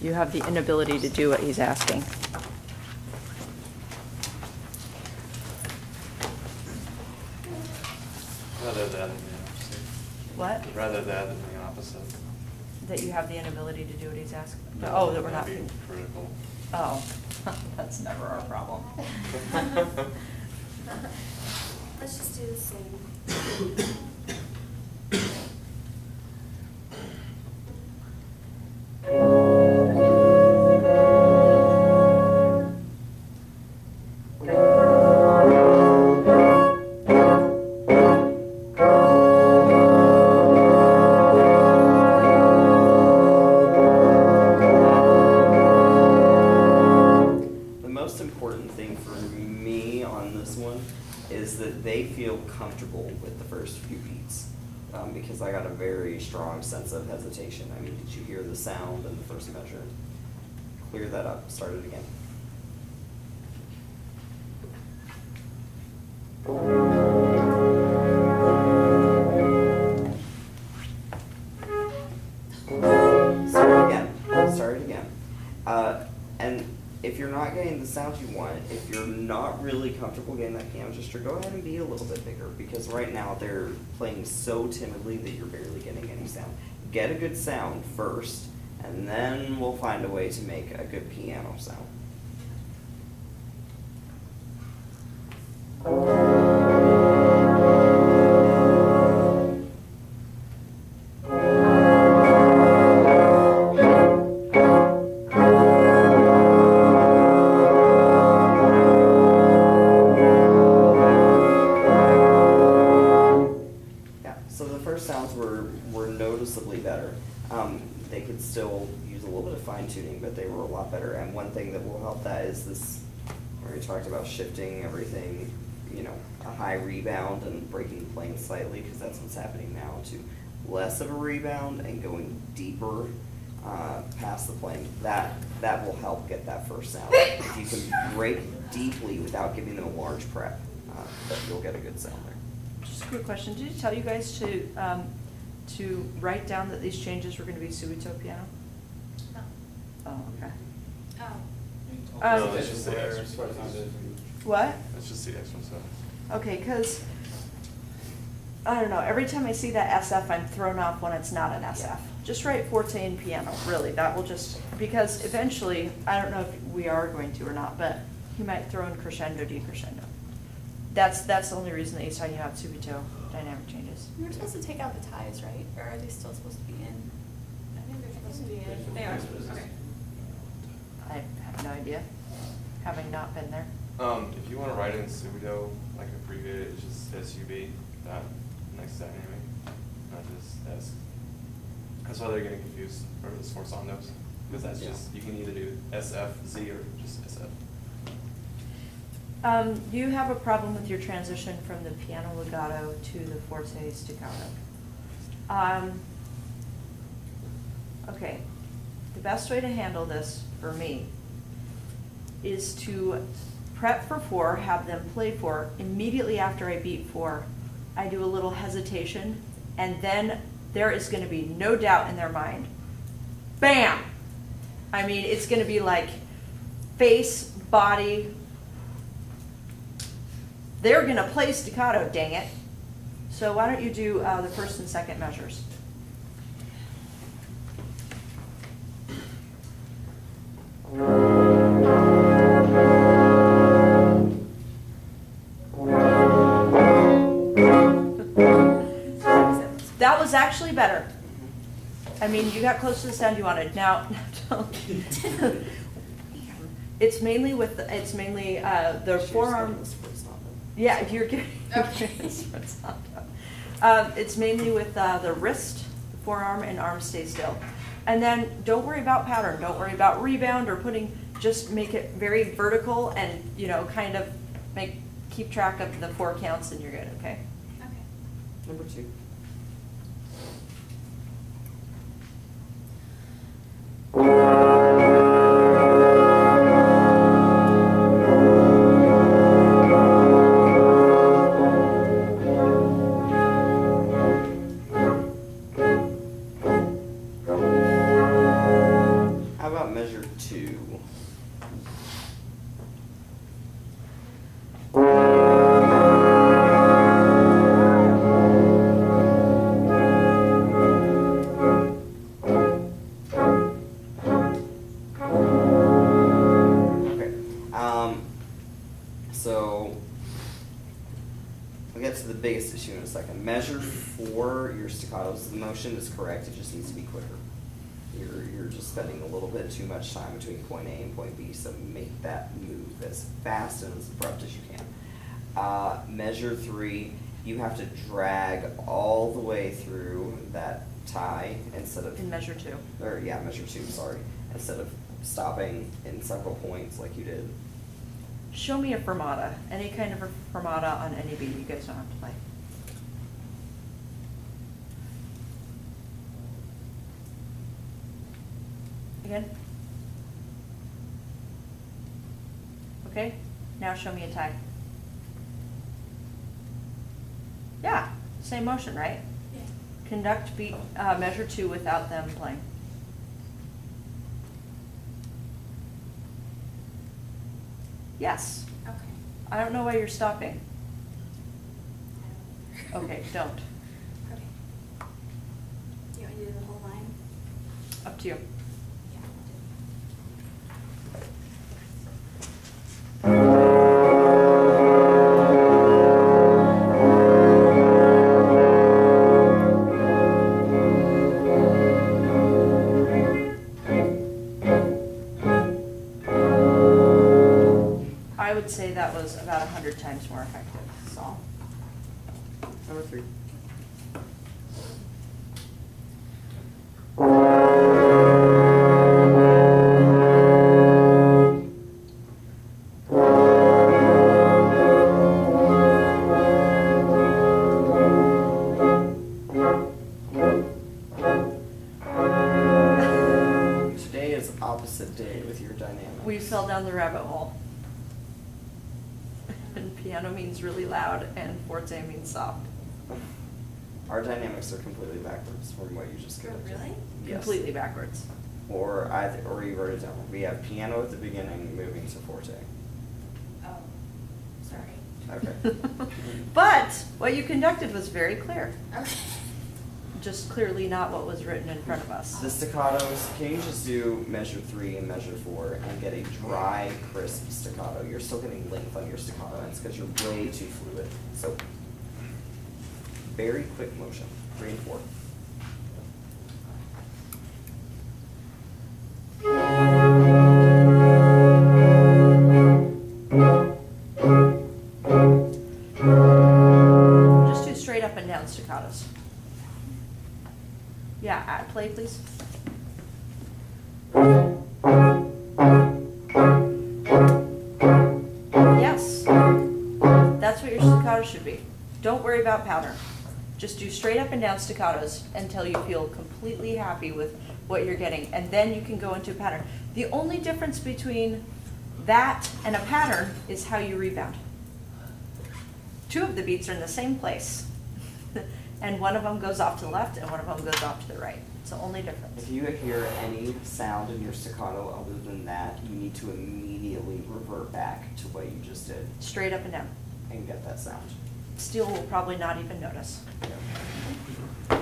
You have the inability to do what he's asking. Rather that than the opposite. What? Rather that than the opposite. That you have the inability to do what he's asking? Oh, that we're not. Being critical. Oh, that's never our problem. Let's just do the same. Comfortable with the first few beats because I got a very strong sense of hesitation. I mean, did you hear the sound in the first measure? Clear that up, start it again. Start it again. And if you're not getting the sound you want, if you're not really comfortable getting that piano register, go ahead and be a little bit bigger because right now they're playing so timidly that you're barely getting any sound. Get a good sound first, and then we'll find a way to make a good piano sound. They could still use a little bit of fine tuning, but they were a lot better. And one thing that will help that is this, where we talked about shifting everything, you know, a high rebound and breaking the plane slightly, because that's what's happening now, to less of a rebound and going deeper past the plane. That will help get that first sound. If you can break deeply without giving them a large prep, that you'll get a good sound there. Just a quick question. Did he tell you guys to write down that these changes were going to be subito piano? No. Oh, okay. Oh. No, that's just the extra stuff. What? That's just the extra stuff. Okay, because, I don't know, every time I see that SF, I'm thrown off when it's not an SF. Just write forte and piano, really. That will just, because eventually, I don't know if we are going to or not, but he might throw in crescendo, decrescendo. That's the only reason that he's talking about subito dynamic changes. We were supposed to take out the ties, right? Or are they still supposed to be in? I think they're supposed to be in. They are. Okay. I have no idea, having not been there. If you want to write in pseudo, like abbreviate it, it's just SUB, that next dynamic, not just S. That's why they're getting confused for the sforzandos, because that's just, you can either do SFZ or just SF. You have a problem with your transition from the piano legato to the forte staccato. Okay, the best way to handle this for me is to prep for 4, have them play 4. Immediately after I beat 4, I do a little hesitation, and then there is going to be no doubt in their mind. Bam! I mean, it's going to be like face, body. They're going to play staccato, dang it. So why don't you do the first and second measures? That was actually better. I mean, you got close to the sound you wanted. Now, it's mainly with the, the forearm. Yeah, if you're getting it's mainly with the wrist, the forearm, and arm stay still. And then don't worry about pattern. Don't worry about rebound or putting. Just make it very vertical and, you know, kind of keep track of the 4 counts, and you're good. Okay. Okay. Number 2. measure 2. Okay, so we'll get to the biggest issue in a second. Measure 4, your staccatos. The motion is correct, it just needs to be quicker. You're just spending a little bit too much time between point A and point B, so make that move as fast and as abrupt as you can. Measure 3, you have to drag all the way through that tie instead of... In measure 2. Or, yeah, measure 2, sorry. Instead of stopping in several points like you did. Show me a fermata, any kind of a fermata on any beat. You guys don't have to play. Again. Okay, now show me a tie. Yeah, same motion, right? Yeah. Conduct beat, measure 2 without them playing. Yes. Okay. I don't know why you're stopping. I don't Okay, don't. Okay. Do you want to do the whole line? Up to you. Yeah. I would say that was about 100 times more effective, so. Number 3. Today is opposite day with your dynamics. We fell down the rabbit hole. And piano means really loud and forte means soft. Our dynamics are completely backwards from what you just gave. Oh, really? Yes. Completely backwards. Or you wrote it down. We have piano at the beginning, moving to forte. Oh, sorry. Okay. But what you conducted was very clear. Okay. Just clearly not what was written in front of us. The staccatos, can you just do measure 3 and measure 4 and get a dry, crisp staccato? You're still getting length on your staccato ends because you're way too fluid. So, very quick motion, 3 and 4. Just do straight up and down staccatos. Yeah, play please. Yes. That's what your staccato should be. Don't worry about pattern. Just do straight up and down staccatos until you feel completely happy with what you're getting, and then you can go into a pattern. The only difference between that and a pattern is how you rebound. 2 of the beats are in the same place, and one of them goes off to the left and one of them goes off to the right. It's the only difference. If you hear any sound in your staccato other than that, you need to immediately revert back to what you just did Straight up and down. and get that sound. Steel will probably not even notice. Yeah.